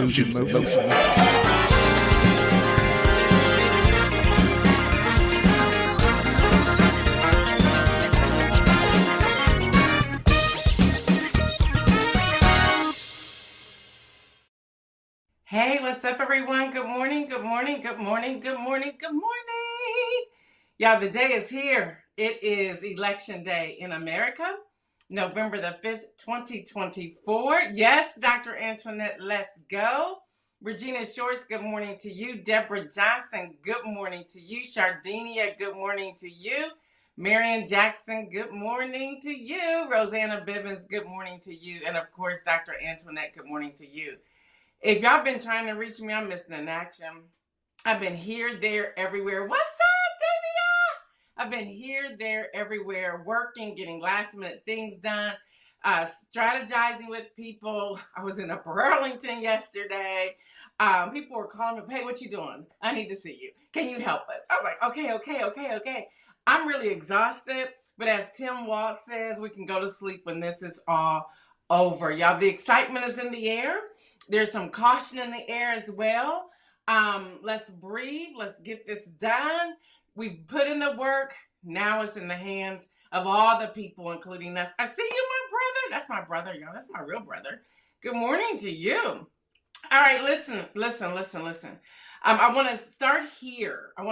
Motion. Hey, what's up, everyone? Good morning, good morning, good morning, good morning, good morning. Y'all, the day is here. It is Election Day in America, November the 5th, 2024. Yes, Dr. Antoinette, let's go. Regina Shorts, good morning to you. Deborah Johnson, good morning to you. Shardinia, good morning to you. Marion Jackson, good morning to you. Rosanna Bibbins, good morning to you. And of course, Dr. Antoinette, good morning to you. If y'all been trying to reach me, I'm missing in action. I've been here, there, everywhere. What's up, Davia? I've been here, there, everywhere, working, getting last minute things done, strategizing with people. I was in Burlington yesterday. People were calling me, hey, what you doing? I need to see you. Can you help us? I was like, okay. I'm really exhausted, but as Tim Waltz says, we can go to sleep when this is all over. Y'all, the excitement is in the air. There's some caution in the air as well. Let's breathe. Let's get this done. We've put in the work. Now it's in the hands of all the people, including us. I see you, my brother. That's my brother, y'all. That's my real brother. Good morning to you. All right, listen. I want to start here. I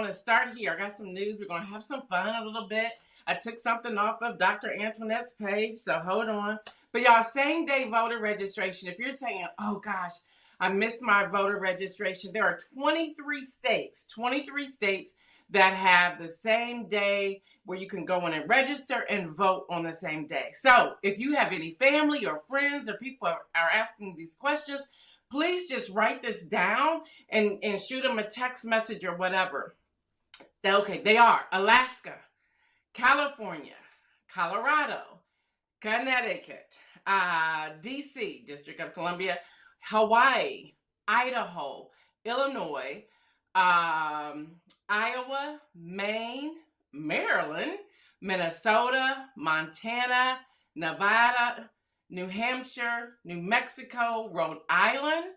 got some news. We're going to have some fun a little bit. I took something off of Dr. Antoinette's page, so hold on. But y'all, same day voter registration. If you're saying, oh gosh, I missed my voter registration, there are 23 states that have the same day where you can go in and register and vote on the same day. So if you have any family or friends or people are asking these questions, please just write this down and shoot them a text message or whatever. Okay, they are Alaska, California, Colorado, Connecticut, D.C., District of Columbia, Hawaii, Idaho, Illinois, Iowa, Maine, Maryland, Minnesota, Montana, Nevada, New Hampshire, New Mexico, Rhode Island,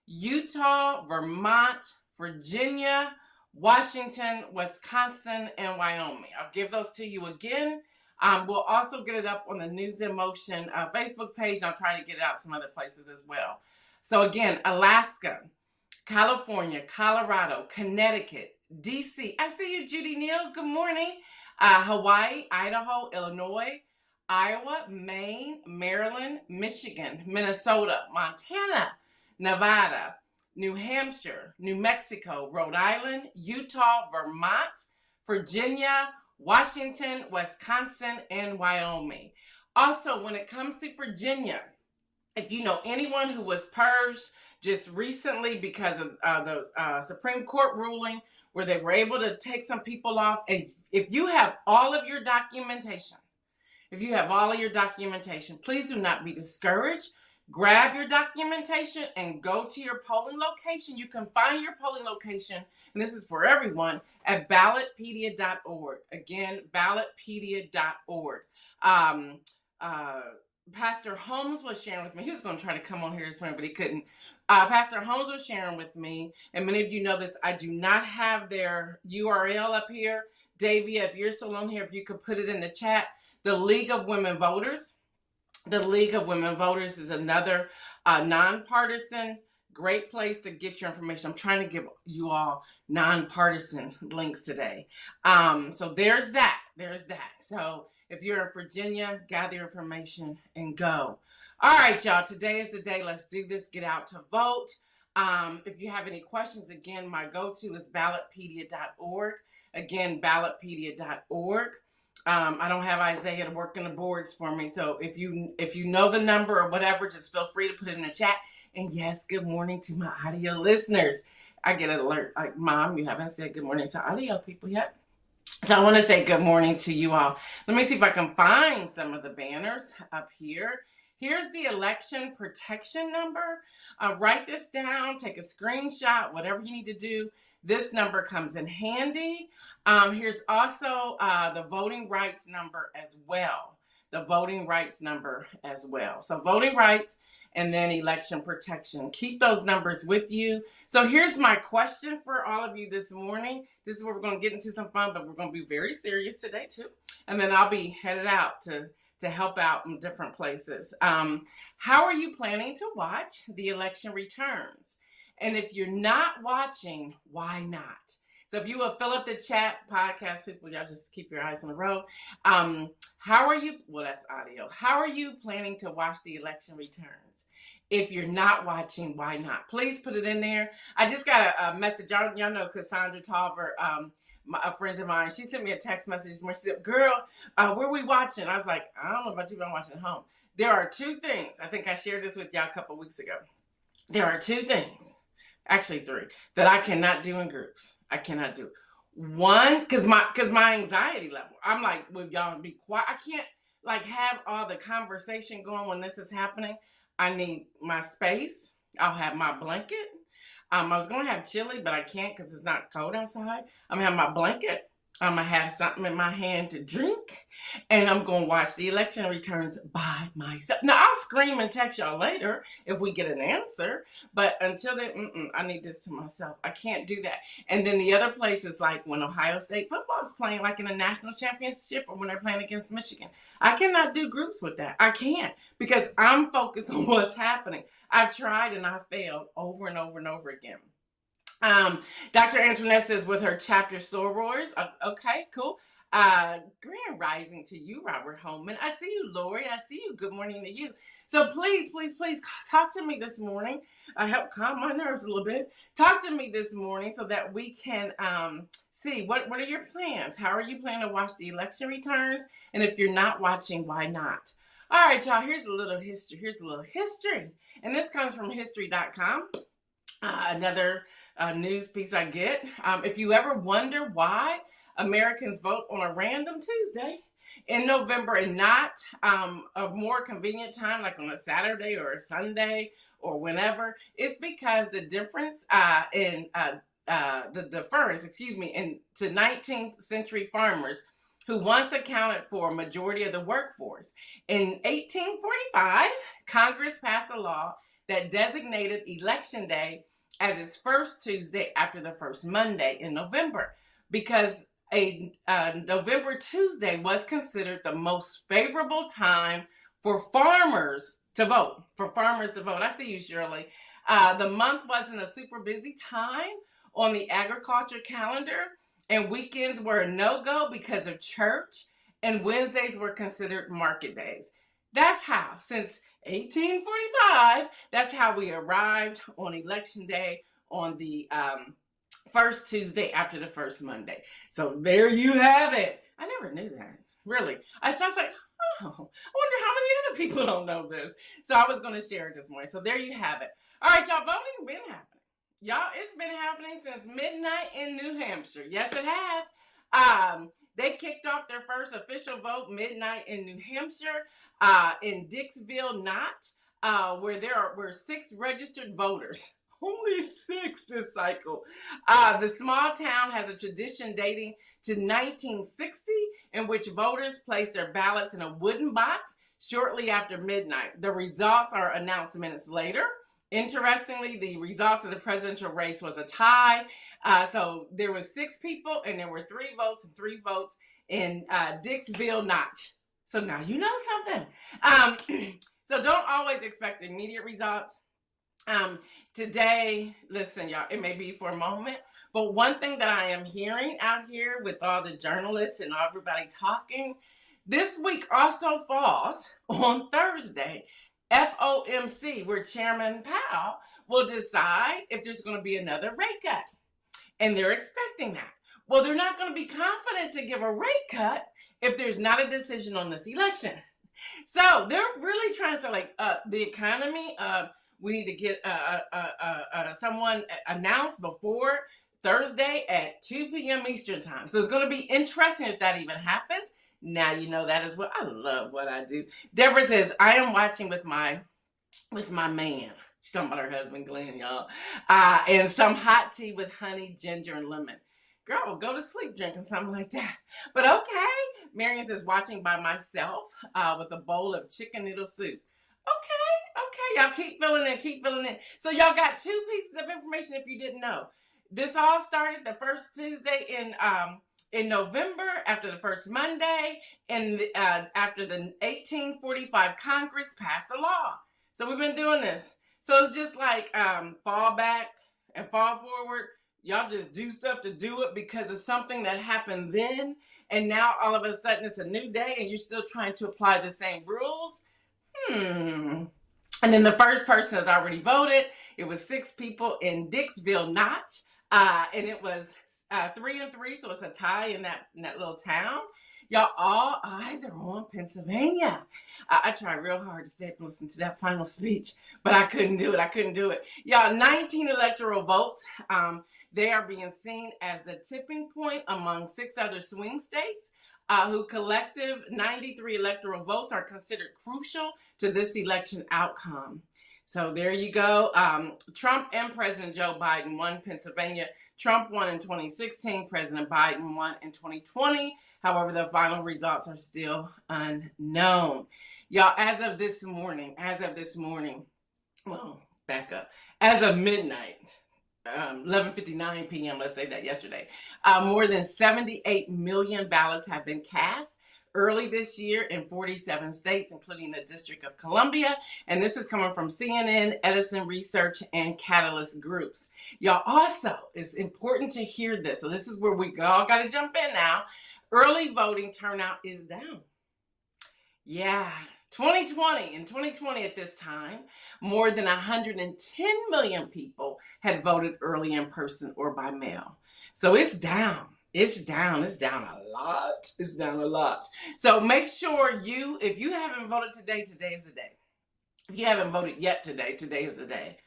Utah, Vermont, Virginia, Washington, Wisconsin, and Wyoming. I'll give those to you again. We'll also get it up on the News in Motion Facebook page, and I'll try to get it out some other places as well. So again, Alaska, California, Colorado, Connecticut, D.C. I see you, Judy Neal. Good morning. Hawaii, Idaho, Illinois, Iowa, Maine, Maryland, Michigan, Minnesota, Montana, Nevada, New Hampshire, New Mexico, Rhode Island, Utah, Vermont, Virginia, Washington, Wisconsin, and Wyoming. Also, when it comes to Virginia, if you know anyone who was purged just recently because of the Supreme Court ruling where they were able to take some people off, and if you have all of your documentation, please do not be discouraged. Grab your documentation and go to your polling location. You can find your polling location, and this is for everyone, at ballotpedia.org. Again, ballotpedia.org. Pastor Holmes was sharing with me. He was going to try to come on here this morning, but he couldn't. Pastor Holmes was sharing with me, and many of you know this, I do not have their URL up here. Davia, if you're still on here, if you could put it in the chat. The League of Women Voters. The League of Women Voters is another nonpartisan, great place to get your information. I'm trying to give you all nonpartisan links today. So there's that. So if you're in Virginia, gather your information and go. All right, y'all. Today is the day. Let's do this. Get out to vote. If you have any questions, again, my go-to is ballotpedia.org. Again, ballotpedia.org. I don't have Isaiah to work in the boards for me. So if you know the number or whatever, just feel free to put it in the chat. And yes, good morning to my audio listeners. I get an alert like, Mom, you haven't said good morning to audio people yet. So I want to say good morning to you all. Let me see if I can find some of the banners up here. Here's the election protection number. Write this down, take a screenshot, whatever you need to do. This number comes in handy. Here's also the voting rights number as well. So voting rights and then election protection. Keep those numbers with you. So here's my question for all of you this morning. This is where we're going to get into some fun, but we're going to be very serious today too. And then I'll be headed out to help out in different places. How are you planning to watch the election returns? And if you're not watching, why not? So if you will fill up the chat, podcast people, y'all just keep your eyes on the road. How are you, well, that's audio. How are you planning to watch the election returns? If you're not watching, why not? Please put it in there. I just got a message. Y'all know Cassandra Tolver, a friend of mine. She sent me a text message where she said, girl, where are we watching? I was like, I don't know about you, but I'm watching at home. There are two things. I think I shared this with y'all a couple weeks ago. There are two things. Actually three, that I cannot do in groups. I cannot do. One, because my anxiety level, I'm like, well, y'all be quiet. I can't like have all the conversation going when this is happening. I need my space. I'll have my blanket. I was going to have chili, but I can't because it's not cold outside. I'm going to have my blanket. I'm going to have something in my hand to drink. And I'm going to watch the election returns by myself. Now, I'll scream and text y'all later if we get an answer. But until then, I need this to myself. I can't do that. And then the other place is like when Ohio State football is playing like in a national championship or when they're playing against Michigan. I cannot do groups with that. I can't because I'm focused on what's happening. I've tried and I failed over and over and over again. Dr. Antoinette says with her chapter sorors. Okay, cool. Grand rising to you, Robert Holman. I see you, Lori. I see you. Good morning to you. So please talk to me this morning. Help calm my nerves a little bit. Talk to me this morning so that we can see what are your plans? How are you planning to watch the election returns? And if you're not watching, why not? All right, y'all, here's a little history. And this comes from history.com. Another news piece I get. If you ever wonder why Americans vote on a random Tuesday in November and not a more convenient time like on a Saturday or a Sunday or whenever, it's because the difference in 19th century farmers who once accounted for a majority of the workforce. In 1845, Congress passed a law that designated Election Day as its first Tuesday after the first Monday in November, because a November Tuesday was considered the most favorable time for farmers to vote. I see you, Shirley. The month wasn't a super busy time on the agriculture calendar, and weekends were a no-go because of church, and Wednesdays were considered market days. That's how, since 1845, that's how we arrived on Election Day on the first Tuesday after the first Monday. So there you have it. I never knew that, really. I was like, oh, I wonder how many other people don't know this. So I was going to share it this morning. So there you have it. All right, y'all, voting been happening. Y'all, it's been happening since midnight in New Hampshire. Yes, it has. They kicked off their first official vote midnight in New Hampshire, in Dixville, where there were 6 registered voters. Only 6 this cycle. The small town has a tradition dating to 1960 in which voters place their ballots in a wooden box shortly after midnight. The results are announced minutes later. Interestingly, the results of the presidential race was a tie. So there were 6 people and there were 3 votes and 3 votes in Dixville Notch. So now you know something. So don't always expect immediate results. Today, listen, y'all, it may be for a moment, but one thing that I am hearing out here with all the journalists and everybody talking, this week also falls on Thursday, FOMC, where Chairman Powell will decide if there's going to be another rate cut. And they're expecting that. Well, they're not going to be confident to give a rate cut if there's not a decision on this election. So they're really trying to say, like, the economy, we need to get someone announced before Thursday at 2 p.m. Eastern time. So it's going to be interesting if that even happens. Now you know that as well. I love what I do. Deborah says, I am watching with my man. She's talking about her husband, Glenn, y'all. And some hot tea with honey, ginger, and lemon. Girl, go to sleep drinking something like that. But okay. Marion says, watching by myself with a bowl of chicken noodle soup. Okay, y'all keep filling in, keep filling in. So y'all got two pieces of information if you didn't know. This all started the first Tuesday in November, after the first Monday, and after the 1845 Congress passed a law. So we've been doing this. So it's just like fall back and fall forward. Y'all just do stuff to do it because it's something that happened then, and now all of a sudden it's a new day and you're still trying to apply the same rules. And then the first person has already voted. It was 6 people in Dixville Notch. And it was 3-3, so it's a tie in that little town. Y'all, all eyes are on Pennsylvania. I tried real hard to stay up and listen to that final speech, but I couldn't do it. Y'all, 19 electoral votes. They are being seen as the tipping point among 6 other swing states, who collective 93 electoral votes are considered crucial to this election outcome. So there you go. Trump and President Joe Biden won Pennsylvania. Trump won in 2016. President Biden won in 2020. However, the final results are still unknown. Y'all, as of this morning, well, back up. As of midnight, 11:59 p.m., let's say that yesterday, more than 78 million ballots have been cast early this year in 47 states, including the District of Columbia. And this is coming from CNN, Edison Research, and Catalyst Groups. Y'all, also, it's important to hear this. So this is where we all got to jump in now. Early voting turnout is down. Yeah. 2020 at this time, more than 110 million people had voted early in person or by mail. So it's down. It's down a lot. So make sure if you haven't voted today, today is the day. If you haven't voted yet today is the day.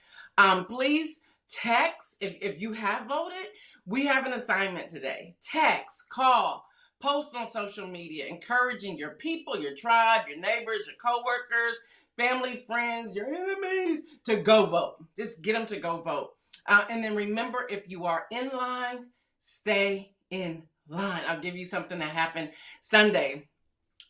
Please text, if you have voted, we have an assignment today. Text, call, post on social media, encouraging your people, your tribe, your neighbors, your coworkers, family, friends, your enemies to go vote. Just get them to go vote. And then remember, if you are in line, stay in line. I'll give you something that happened Sunday.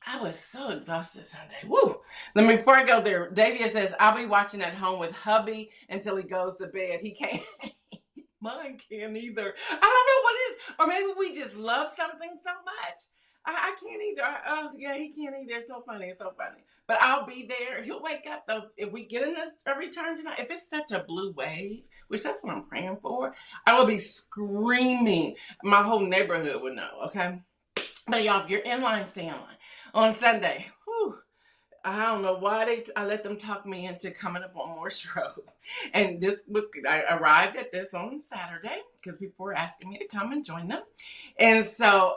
I was so exhausted Sunday. Woo! Before I go there, Davia says, I'll be watching at home with hubby until he goes to bed. He can't. Mine can't either. I don't know what it is. Or maybe we just love something so much. I can't either. He can't either. It's so funny. But I'll be there. He'll wake up, though. If we get in a return tonight, if it's such a blue wave, which that's what I'm praying for, I will be screaming. My whole neighborhood would know, okay? But y'all, if you're in line, stay in line. On Sunday, I don't know why I let them talk me into coming up on Morse Road. And I arrived at this on Saturday because people were asking me to come and join them. And so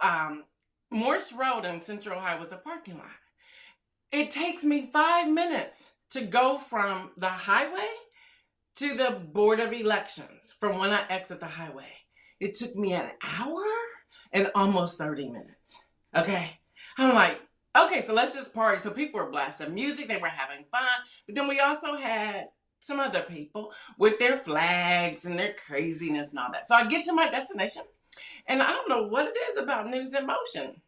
Morse Road in Central Ohio was a parking lot. It takes me 5 minutes to go from the highway to the Board of Elections from when I exit the highway. It took me an hour and almost 30 minutes. Okay. I'm like, okay, so let's just party. So people were blasting music. They were having fun. But then we also had some other people with their flags and their craziness and all that. So I get to my destination, and I don't know what it is about News in Motion.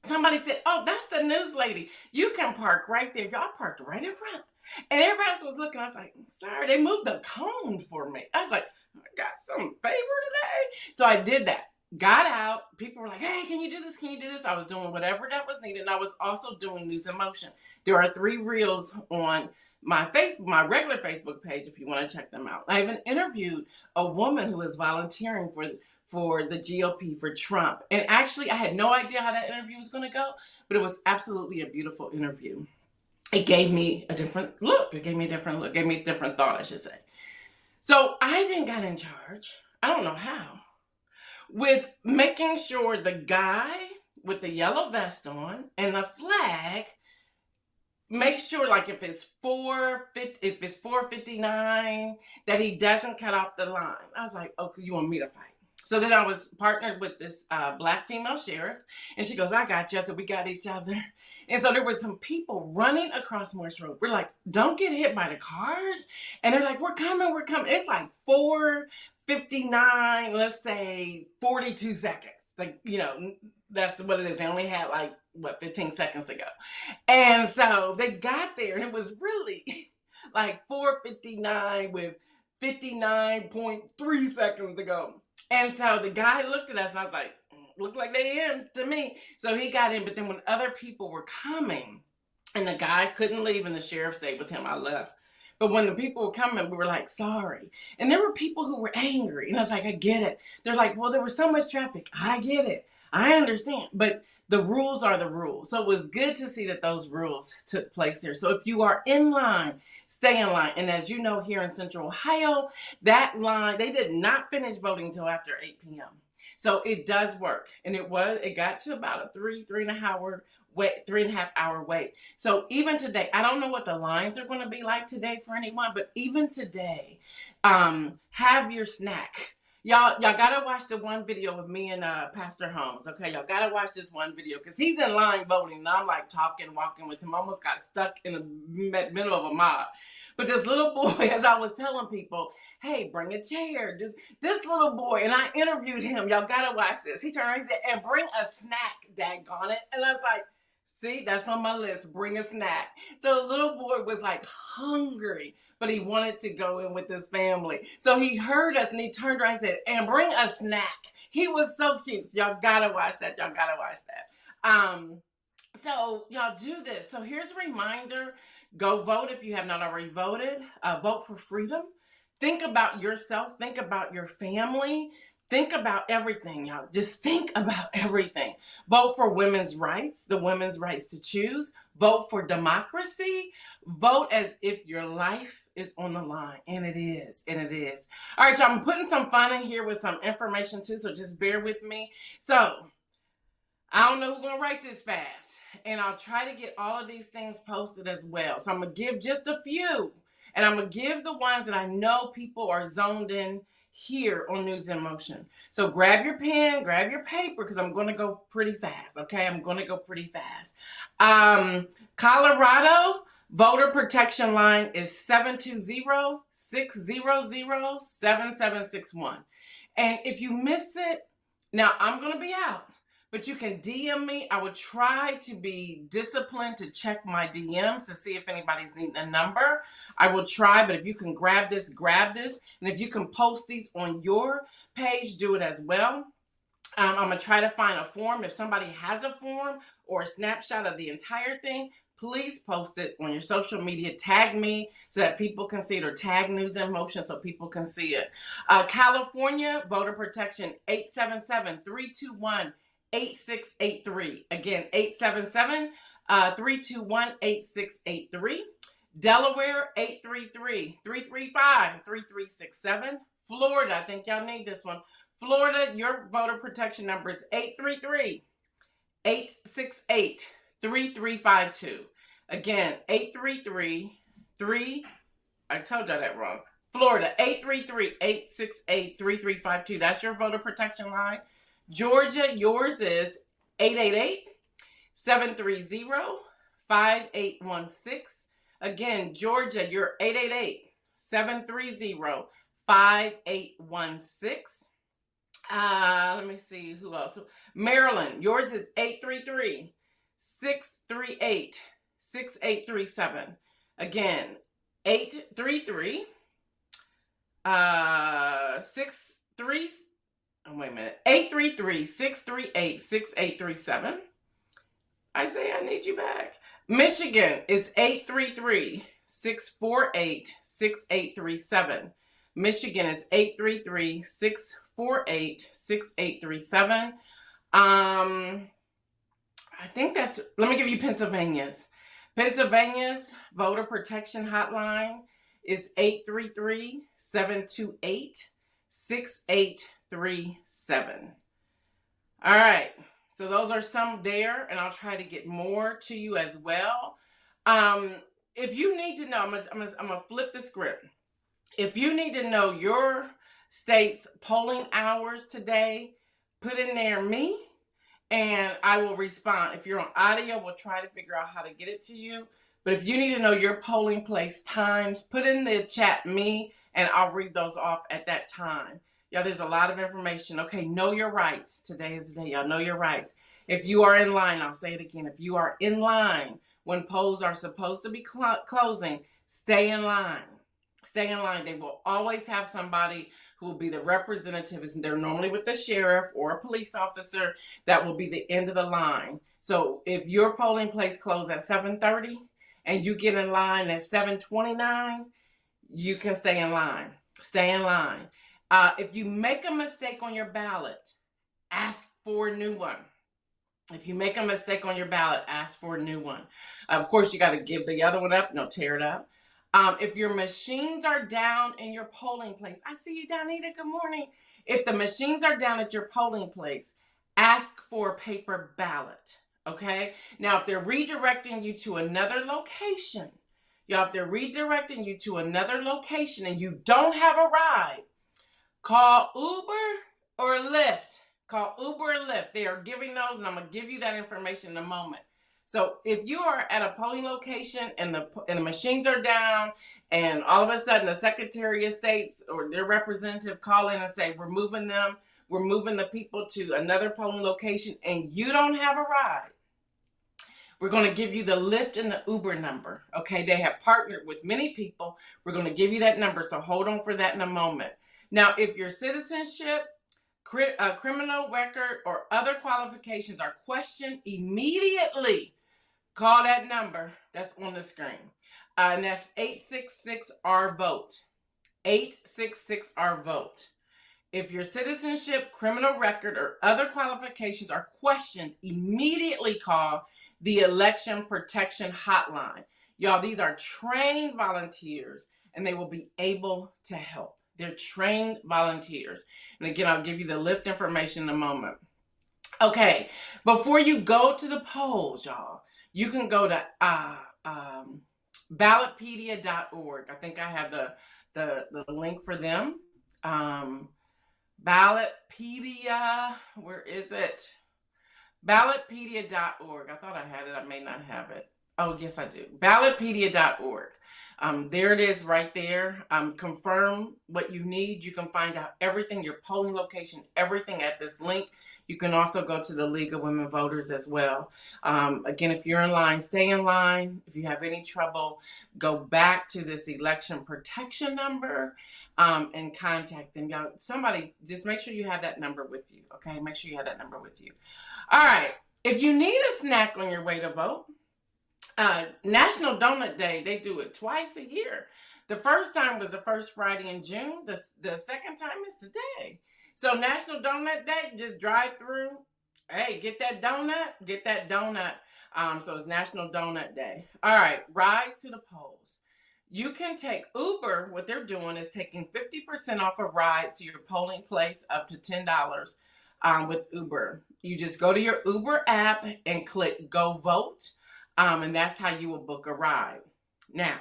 Somebody said, oh, that's the news lady. You can park right there. Y'all parked right in front. And everybody else was looking. I was like, sorry, they moved the cone for me. I was like, I got some favor today. So I did that. Got out. People were like, hey, can you do this? Can you do this? I was doing whatever that was needed. And I was also doing News in Motion. There are 3 reels on my regular Facebook page if you want to check them out. I even interviewed a woman who was volunteering for the GOP, for Trump. And actually, I had no idea how that interview was going to go, but it was absolutely a beautiful interview. It gave me a different look. It gave me a different thought, I should say. So I then got in charge, I don't know how, with making sure the guy with the yellow vest on and the flag, make sure, like, if it's 4:59, that he doesn't cut off the line. I was like, okay, you want me to fight? So then I was partnered with this black female sheriff, and she goes, I got you. I said, we got each other. And so there were some people running across Morse Road. We're like, don't get hit by the cars. And they're like, we're coming. It's like 4:59, let's say 42 seconds. Like, that's what it is. They only had 15 seconds to go. And so they got there, and it was really like 4:59 with 59.3 seconds to go. And so the guy looked at us and I was like, looked like they in to me. So he got in, but then when other people were coming and the guy couldn't leave and the sheriff stayed with him, I left. But when the people were coming, we were like, sorry. And there were people who were angry. And I was like, I get it. They're like, well, there was so much traffic. I get it. I understand. But the rules are the rules. So it was good to see that those rules took place there. So if you are in line, stay in line. And as you know, here in Central Ohio, that line, they did not finish voting until after 8 p.m. So it does work. And it got to about a 3.5 hour wait. So even today, I don't know what the lines are going to be like today for anyone, but even today, have your snack. Y'all gotta watch the one video of me and Pastor Holmes. Okay, y'all gotta watch this one video because he's in line voting and I'm like walking with him. Almost got stuck in the middle of a mob. But this little boy, as I was telling people, hey, bring a chair. This little boy, and I interviewed him. Y'all gotta watch this. He turned around and said, and bring a snack, daggone it. And I was like, see, that's on my list. Bring a snack. So the little boy was like hungry, but he wanted to go in with his family. So he heard us and he turned around and said, and bring a snack. He was so cute. So y'all gotta watch that. Y'all gotta watch that. So y'all do this. So here's a reminder. Go vote if you have not already voted. Vote for freedom. Think about yourself. Think about your family. Think about everything, y'all. Just think about everything. Vote for women's rights, the women's rights to choose. Vote for democracy. Vote as if your life is on the line. And it is. And it is. All right, y'all. I'm putting some fun in here with some information too, so just bear with me. So, I don't know who's going to write this fast. And I'll try to get all of these things posted as well. So I'm going to give just a few. And I'm going to give the ones that I know people are zoned in here on News in Motion. So grab your pen, grab your paper, because I'm going to go pretty fast. Okay, I'm going to go pretty fast. Colorado voter protection line is 720-600-7761. And if you miss it, now I'm going to be out. But you can DM me. I would try to be disciplined to check my DMs to see if anybody's needing a number. I will try, but if you can grab this, grab this. And if you can post these on your page, do it as well. I'm going to try to find a form. If somebody has a form or a snapshot of the entire thing, please post it on your social media. Tag me so that people can see it, or tag News in Motion so people can see it. California, voter protection, 877-321-8683. Again, 877-321-8683. Delaware, 833-335-3367. Florida, I think y'all need this one. Florida, your voter protection number is 833-868-3352. Again, 833-3, I told y'all that wrong. Florida, 833-868-3352. That's your voter protection line. Georgia, yours is 888-730-5816. Again, Georgia, you're 888-730-5816. Let me see who else. Maryland, yours is 833-638-6837. Again, 833 833-638-6837. Isaiah, I need you back. Michigan is 833-648-6837. Michigan is 833-648-6837. I think that's, let me give you Pennsylvania's. Pennsylvania's voter protection hotline is 833-728-6837. All right. So those are some there, and I'll try to get more to you as well. If you need to know, I'm gonna flip the script. If you need to know your state's polling hours today, put in there me, and I will respond. If you're on audio, we'll try to figure out how to get it to you. But if you need to know your polling place times, put in the chat me, and I'll read those off at that time. Y'all, there's a lot of information. Okay, know your rights. Today is the day. Y'all know your rights. If you are in line, I'll say it again. If you are in line when polls are supposed to be closing, Stay in line. Stay in line. They will always have somebody who will be the representatives. They're normally with the sheriff or a police officer that will be the end of the line. So if your polling place closes at 7:30 and you get in line at 7:29, you can stay in line. Stay in line. If you make a mistake on your ballot, ask for a new one. If you make a mistake on your ballot, ask for a new one. Of course, you got to give the other one up. No, tear it up. If your machines are down in your polling place, I see you, Donita. Good morning. If the machines are down at your polling place, ask for a paper ballot. Okay. Now, if they're redirecting you to another location, y'all, if they're redirecting you to another location and you don't have a ride, call Uber or Lyft. Call Uber or Lyft. They are giving those, and I'm going to give you that information in a moment. So if you are at a polling location and the machines are down, and all of a sudden the Secretary of State or their representative call in and say, we're moving the people to another polling location, and you don't have a ride, we're going to give you the Lyft and the Uber number. Okay, they have partnered with many people. We're going to give you that number, so hold on for that in a moment. Now, if your citizenship, criminal record, or other qualifications are questioned, immediately call that number that's on the screen. And that's 866-R-VOTE. 866-R-VOTE. If your citizenship, criminal record, or other qualifications are questioned, immediately call the Election Protection Hotline. Y'all, these are trained volunteers, and they will be able to help. They're trained volunteers. And again, I'll give you the Lyft information in a moment. Okay, before you go to the polls, y'all, you can go to ballotpedia.org. I think I have the link for them. Ballotpedia, where is it? Ballotpedia.org. I thought I had it. I may not have it. Oh, yes, I do. Ballotpedia.org. There it is right there. Confirm what you need. You can find out everything, your polling location, everything at this link. You can also go to the League of Women Voters as well. Again, if you're in line, stay in line. If you have any trouble, go back to this election protection number and contact them. Y'all, somebody, just make sure you have that number with you, okay? Make sure you have that number with you. All right. If you need a snack on your way to vote, National Donut Day, they do it twice a year. The first time was the first Friday in June. The second time is today. So National Donut Day, just drive through. Hey, get that donut. So it's National Donut Day. All right, rides to the polls. You can take Uber. What they're doing is taking 50% off of rides to your polling place, up to $10 with Uber. You just go to your Uber app and click Go Vote. And that's how you will book a ride. Now,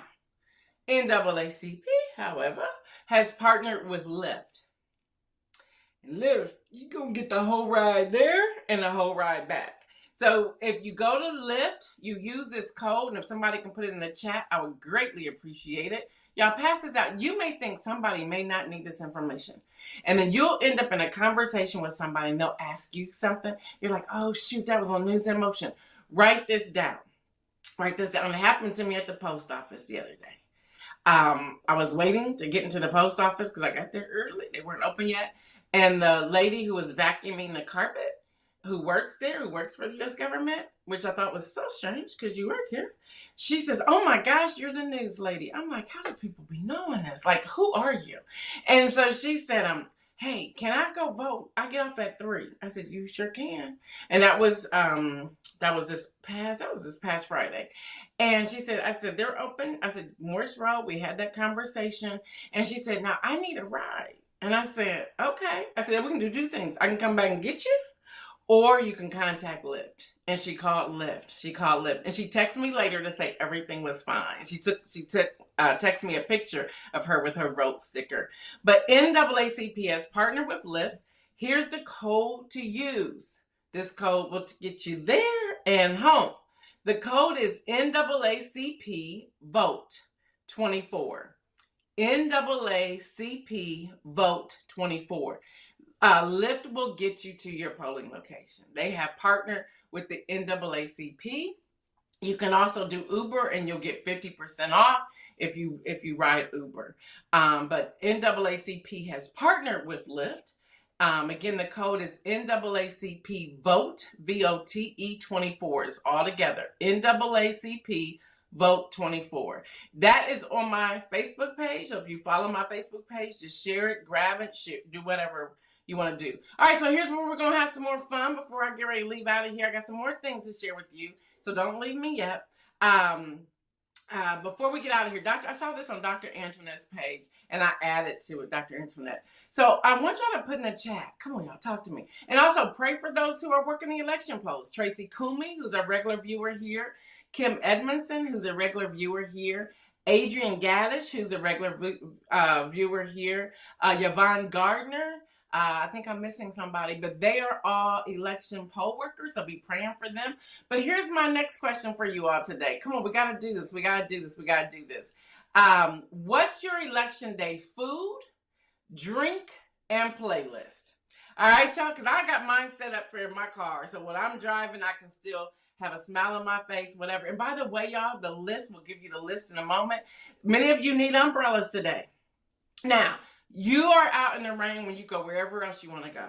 NAACP, however, has partnered with Lyft. And Lyft, you're going to get the whole ride there and the whole ride back. So if you go to Lyft, you use this code, and if somebody can put it in the chat, I would greatly appreciate it. Y'all pass this out. You may think somebody may not need this information. And then you'll end up in a conversation with somebody, and they'll ask you something. You're like, oh, shoot, that was on News in Motion. Write this down. Write this down. It happened to me at the post office the other day. I was waiting to get into the post office because I got there early. They weren't open yet. And the lady who was vacuuming the carpet, who works for the U.S. government, which I thought was so strange because you work here, she says, oh my gosh, you're the news lady. I'm like, how do people be knowing this? Like, who are you? And so she said, hey, can I go vote? I get off at 3. I said, you sure can. And that was this past Friday. And she said, I said, they're open. I said, Morris Road. We had that conversation. And she said, now I need a ride. And I said, okay. I said, we can do 2 things. I can come back and get you, or you can contact Lyft. And she called Lyft. And she texted me later to say everything was fine. She texted me a picture of her with her vote sticker. But NAACP has partnered with Lyft. Here's the code to use. This code will get you there and home. The code is NAACP Vote 24. NAACP Vote 24. Lyft will get you to your polling location. They have partnered with the NAACP. You can also do Uber, and you'll get 50% off if you ride Uber. But NAACP has partnered with Lyft. Again, the code is NAACP VOTE, VOTE 24 is all together. NAACP VOTE 24. That is on my Facebook page. So if you follow my Facebook page, just share it, grab it, share, do whatever you want to do. All right, so here's where we're going to have some more fun before I get ready to leave out of here. I got some more things to share with you, so don't leave me yet. Before we get out of here, I saw this on Dr. Antoinette's page, and I added to it, Dr. Antoinette. So I want y'all to put in the chat. Come on, y'all, talk to me. And also pray for those who are working the election polls. Tracy Coomey, who's a regular viewer here. Kim Edmondson, who's a regular viewer here. Adrian Gaddish, who's a regular viewer here. Yvonne Gardner. I think I'm missing somebody, but they are all election poll workers, so be praying for them. But here's my next question for you all today. Come on, we got to do this. We got to do this. We got to do this. What's your election day food, drink, and playlist? All right, y'all, because I got mine set up for in my car. So when I'm driving, I can still have a smile on my face, whatever. And by the way, y'all, the list, we'll give you the list in a moment. Many of you need umbrellas today. Now, you are out in the rain when you go wherever else you want to go.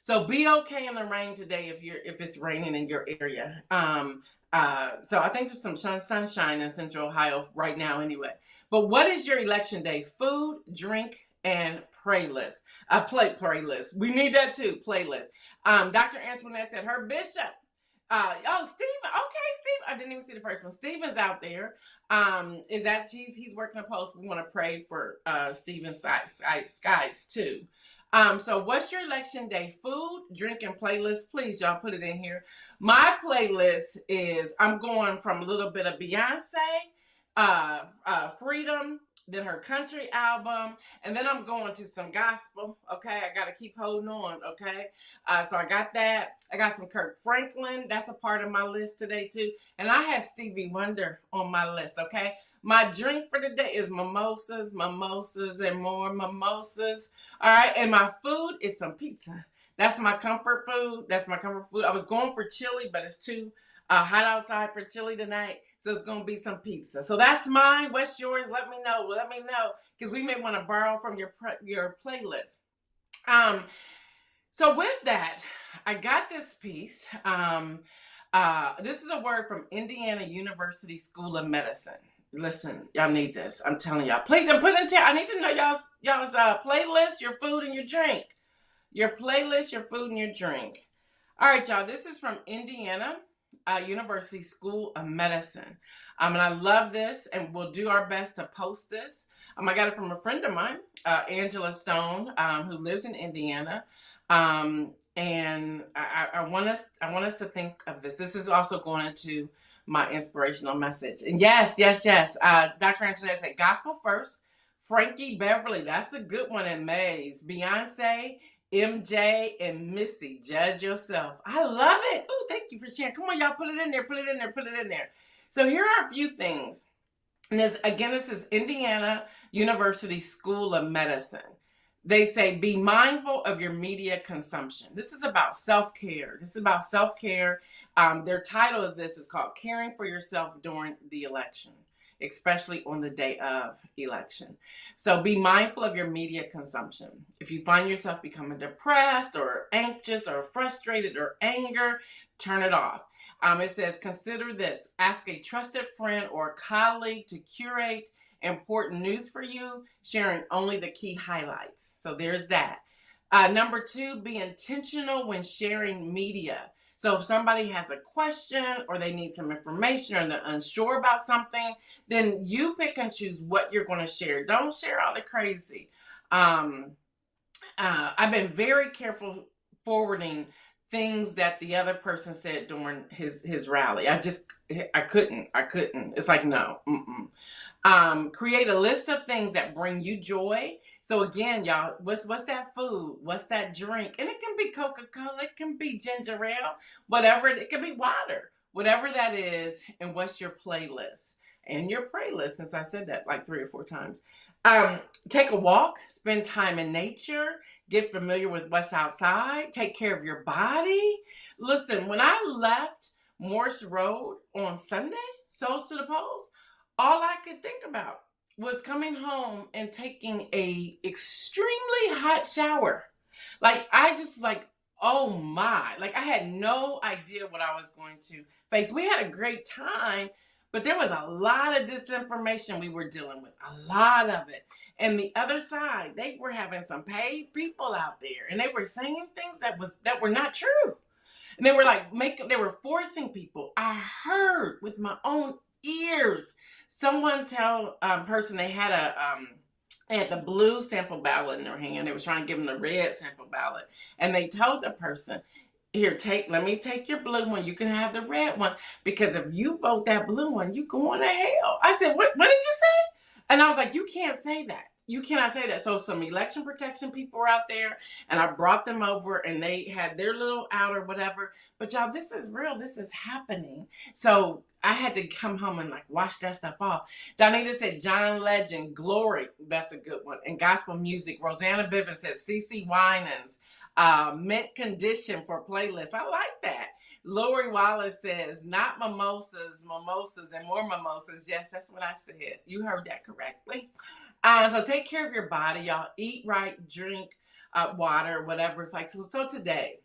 So be okay in the rain today if it's raining in your area. So I think there's some sunshine in Central Ohio right now anyway. But what is your election day food, drink, and playlist? Playlist. We need that too, playlist. Dr. Antoinette said her bishop. Stephen. Okay, Steve. I didn't even see the first one. Stephen's out there. He's working a post. We want to pray for Stephen's skies too. So what's your election day food, drink, and playlist? Please, y'all, put it in here. My playlist is I'm going from a little bit of Beyonce, Freedom, then her country album, and then I'm going to some gospel. Okay, I got to keep holding on. Okay, so I got that. I got some Kirk Franklin. That's a part of my list today too, and I have Stevie Wonder on my list. Okay, my drink for the day is mimosas, and more mimosas. All right, and my food is some pizza. That's my comfort food. I was going for chili, but it's too hot outside for chili tonight. So it's going to be some pizza. So that's mine. What's yours? Let me know. Because we may want to borrow from your playlist. So with that, I got this piece. This is a word from Indiana University School of Medicine. Listen, y'all need this. I'm telling y'all. Please, and put in I need to know y'all's playlist, your food, and your drink. Your playlist, your food, and your drink. All right, y'all. This is from Indiana University School of Medicine. And I love this, and we'll do our best to post this. I got it from a friend of mine, Angela Stone, who lives in Indiana. And I want us to think of this. This is also going into my inspirational message. And yes. Dr. Antoinette said gospel first. Frankie Beverly, that's a good one, and Maze. Beyonce, MJ, and Missy, judge yourself. I love it. Oh, thank you for sharing. Come on, y'all, put it in there. So here are a few things. And this is Indiana University School of Medicine. They say, be mindful of your media consumption. This is about self-care. Their title of this is called Caring for Yourself During the Election, especially on the day of election. So be mindful of your media consumption. If you find yourself becoming depressed or anxious or frustrated or anger, turn it off. It says, consider this. Ask a trusted friend or colleague to curate important news for you, sharing only the key highlights. So there's that. Number 2, be intentional when sharing media. So if somebody has a question or they need some information or they're unsure about something, then you pick and choose what you're going to share. Don't share all the crazy. I've been very careful forwarding things that the other person said during his rally. I couldn't. It's like, no. Create a list of things that bring you joy. So again, y'all, what's that food? What's that drink? And it can be Coca-Cola, it can be ginger ale, whatever, it can be water, whatever that is. And what's your playlist? And your playlist, since I said that like 3 or 4 times. Take a walk, spend time in nature, get familiar with what's outside, take care of your body. Listen, when I left Morse Road on Sunday, souls to the polls, all I could think about was coming home and taking a extremely hot shower. Like, I just like, oh my, like I had no idea what I was going to face. We had a great time, but there was a lot of disinformation we were dealing with, a lot of it. And the other side, they were having some paid people out there, and they were saying things that were not true. And they were like they were forcing people. I heard with my own ears someone tell person they had the blue sample ballot in their hand. They were trying to give them the red sample ballot, and they told the person, "Here, let me take your blue one. You can have the red one, because if you vote that blue one, you going to hell." I said, "What did you say?" And I was like, "You can't say that. You cannot say that." So some election protection people were out there, and I brought them over, and they had their little out or whatever. But y'all, this is real. This is happening. So I had to come home and like wash that stuff off. Donita said John Legend, Glory. That's a good one. And gospel music. Rosanna Bivens said CeCe Winans, mint condition for playlists. I like that. Lori Wallace says, not mimosas, mimosas, and more mimosas. Yes, that's what I said. You heard that correctly. So take care of your body, y'all. Eat right, drink water, whatever it's like. So today,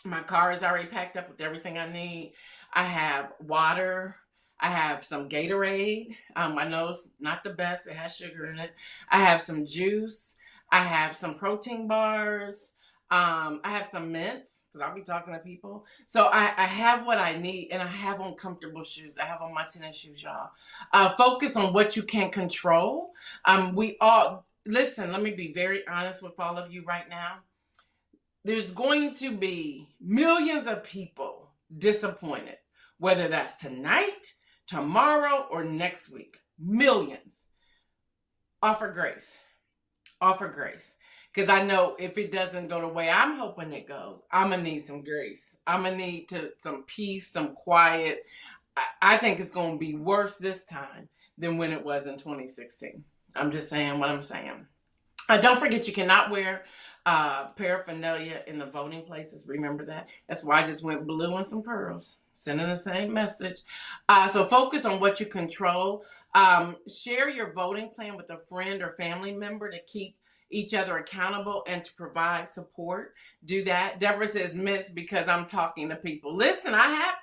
my car is already packed up with everything I need. I have water. I have some Gatorade. I know it's not the best. It has sugar in it. I have some juice. I have some protein bars. I have some mints, because I'll be talking to people. So I have what I need, and I have on comfortable shoes. I have on my tennis shoes, y'all. Focus on what you can control. Listen, let me be very honest with all of you right now. There's going to be millions of people disappointed, whether that's tonight, tomorrow, or next week. Millions. Offer grace. Offer grace. Because I know if it doesn't go the way I'm hoping it goes, I'm going to need some grace. I'm going to need some peace, some quiet. I think it's going to be worse this time than when it was in 2016. I'm just saying what I'm saying. Don't forget, you cannot wear paraphernalia in the voting places. Remember that. That's why I just went blue and some pearls, sending the same message. So focus on what you control. Share your voting plan with a friend or family member to keep each other accountable and to provide support. Do that. Deborah says mints because I'm talking to people. Listen, I have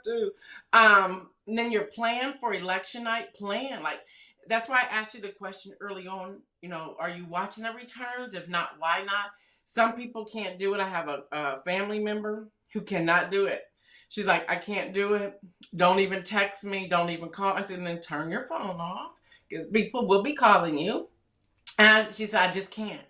to. And then your plan for election night, like, that's why I asked you the question early on, are you watching the returns? If not, why not? Some people can't do it. I have a family member who cannot do it. She's like, I can't do it. Don't even text me. Don't even call. I said, then turn your phone off, because people will be calling you. And she said, I just can't.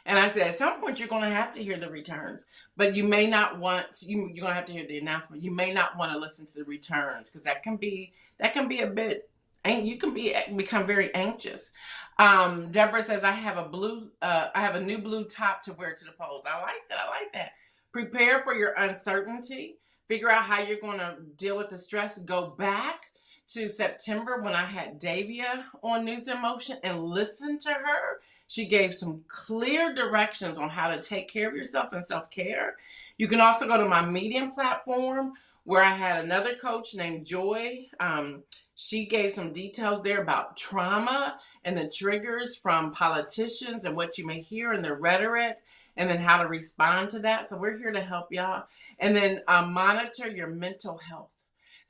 And I said, at some point, you're going to have to hear the returns, but you may not want to, you're going to have to hear the announcement. You may not want to listen to the returns, because that can be a bit, and you can become very anxious. Deborah says, I have a new blue top to wear to the polls. I like that. Prepare for your uncertainty. Figure out how you're going to deal with the stress. Go back to September when I had Davia on News in Motion and listen to her. She gave some clear directions on how to take care of yourself and self-care. You can also go to my Medium platform, where I had another coach named Joy. She gave some details there about trauma and the triggers from politicians and what you may hear in their rhetoric, and then how to respond to that. So we're here to help y'all. And then monitor your mental health.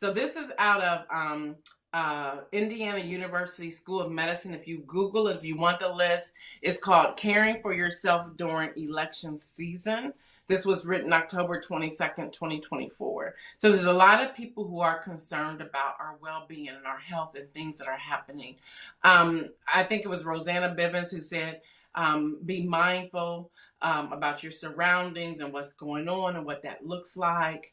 So this is out of Indiana University School of Medicine. If you Google it, if you want the list, it's called Caring for Yourself During Election Season. This was written October 22nd, 2024. So there's a lot of people who are concerned about our well-being and our health and things that are happening. I think it was Rosanna Bivens who said, be mindful about your surroundings and what's going on and what that looks like.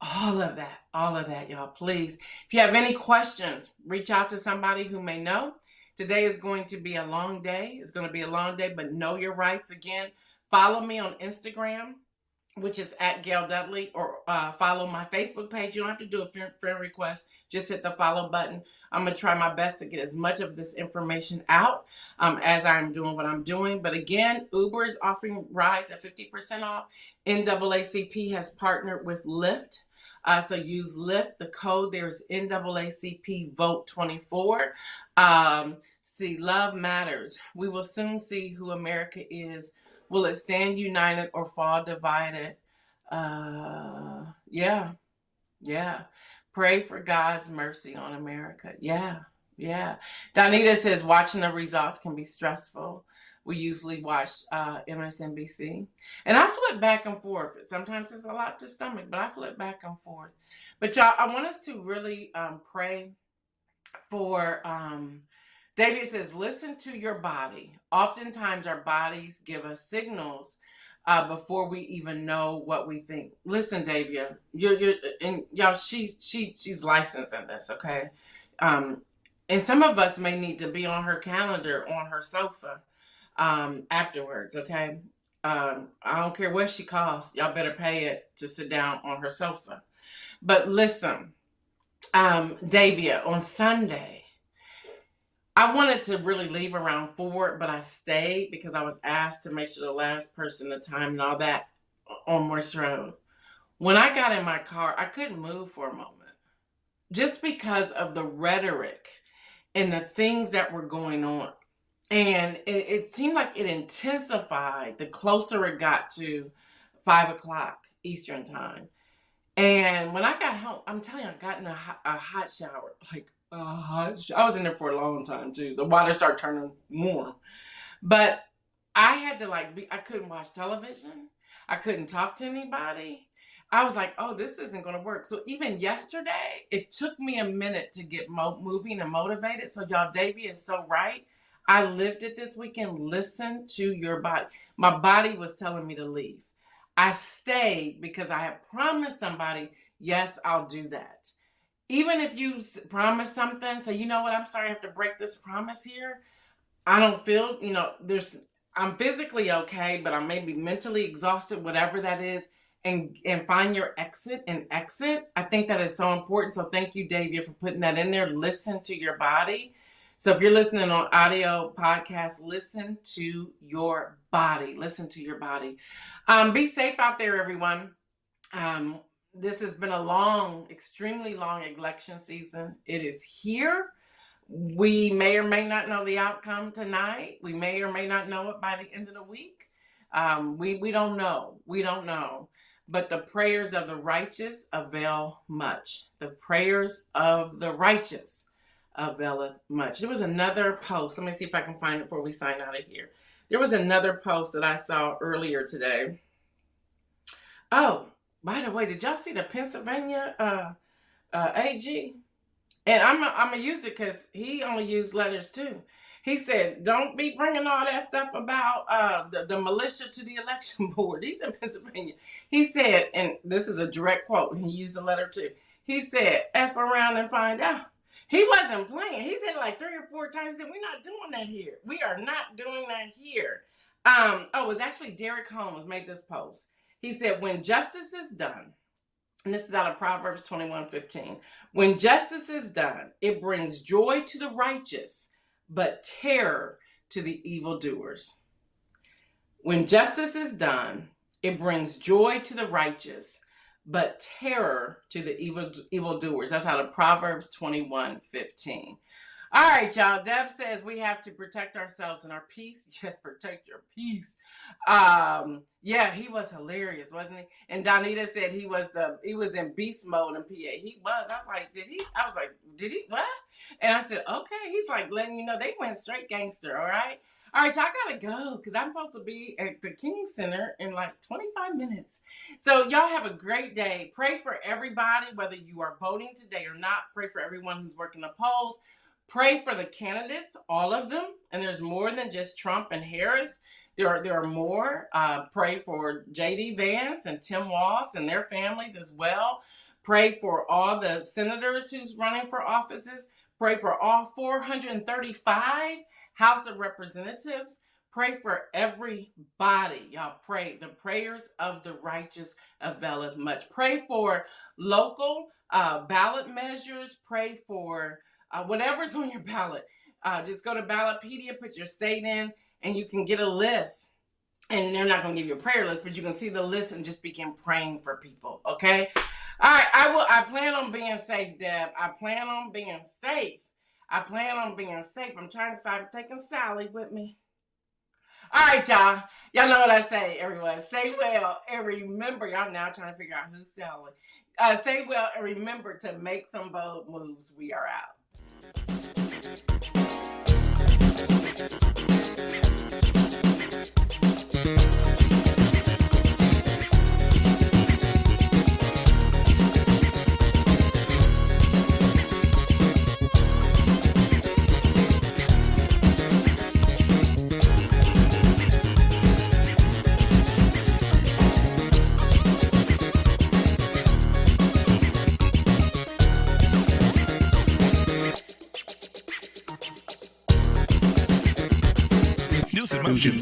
All of that, y'all, please. If you have any questions, reach out to somebody who may know. Today is going to be a long day. It's going to be a long day, but know your rights. Again, follow me on Instagram, which is at Gail Dudley, or follow my Facebook page. You don't have to do a friend request. Just hit the follow button. I'm going to try my best to get as much of this information out as I'm doing what I'm doing. But again, Uber is offering rides at 50% off. NAACP has partnered with Lyft So use Lyft. The code there is NAACP Vote 24. See, love matters. We will soon see who America is. Will it stand united or fall divided? Yeah. Yeah. Pray for God's mercy on America. Yeah. Yeah. Donita says watching the results can be stressful. We usually watch MSNBC. And I flip back and forth. Sometimes it's a lot to stomach, but I flip back and forth. But y'all, I want us to really pray for David says, listen to your body. Oftentimes our bodies give us signals before we even know what we think. Listen, Davia, you're and y'all, she's licensed in this, okay? And some of us may need to be on her calendar, on her sofa afterwards, okay? I don't care what she costs. Y'all better pay it to sit down on her sofa. But listen, Davia, on Sunday, I wanted to really leave around 4, but I stayed because I was asked to make sure the last person, the time and all that on Morse Road. When I got in my car, I couldn't move for a moment just because of the rhetoric and the things that were going on. And it seemed like it intensified the closer it got to 5 o'clock Eastern time. And when I got home, I'm telling you, I got in a hot shower, like I was in there for a long time too. The water started turning warm, but I had to I couldn't watch television. I couldn't talk to anybody. I was like, oh, this isn't going to work. So even yesterday, it took me a minute to get moving and motivated. So y'all, Davey is so right. I lived it this weekend. Listen to your body. My body was telling me to leave. I stayed because I had promised somebody, yes, I'll do that. Even if you promise something, say, you know what, I'm sorry I have to break this promise here. I don't feel, I'm physically okay, but I may be mentally exhausted, whatever that is, and find your exit and exit. I think that is so important. So thank you, Davia, for putting that in there. Listen to your body. So if you're listening on audio podcast, listen to your body. Listen to your body. Be safe out there, everyone. This has been a long, extremely long election season. It is here. We may or may not know the outcome tonight. We may or may not know it by the end of the week. We don't know. We don't know. But the prayers of the righteous avail much. The prayers of the righteous availeth much. There was another post. Let me see if I can find it before we sign out of here. There was another post that I saw earlier today. Oh, by the way, did y'all see the Pennsylvania AG? And I'm gonna use it because he only used letters too. He said, don't be bringing all that stuff about the militia to the election board. He's in Pennsylvania. He said, and this is a direct quote, he used the letter too. He said, F around and find out. He wasn't playing. He said it like 3 or 4 times. He said, we're not doing that here. We are not doing that here. It was actually Derek Holmes made this post. He said, when justice is done, and this is out of Proverbs 21:15. When justice is done, it brings joy to the righteous, but terror to the evildoers. When justice is done, it brings joy to the righteous, but terror to the evildoers. That's out of Proverbs 21:15. All right, y'all. Deb says we have to protect ourselves and our peace. Yes, protect your peace. Yeah, he was hilarious, wasn't he? And Donita said he was in beast mode in PA. He was. I was like, did he? What? And I said, okay. He's like letting you know they went straight gangster. All right. All right, y'all gotta go because I'm supposed to be at the King Center in like 25 minutes. So y'all have a great day. Pray for everybody, whether you are voting today or not. Pray for everyone who's working the polls. Pray for the candidates, all of them. And there's more than just Trump and Harris. There are more. Pray for J.D. Vance and Tim Walz and their families as well. Pray for all the senators who's running for offices. Pray for all 435 House of Representatives. Pray for everybody. Y'all pray. The prayers of the righteous availeth much. Pray for local ballot measures. Pray for whatever's on your ballot. Just go to Ballotpedia, put your state in, and you can get a list And they're not going to give you a prayer list, but you can see the list and just begin praying for people, okay? All right, I plan on being safe, Deb. I plan on being safe. I'm trying to start taking Sally with me. All right, y'all. Y'all know what I say, everyone. Stay well and remember, y'all now trying to figure out who's Sally. Stay well and remember to make some bold moves. We are out. Motion.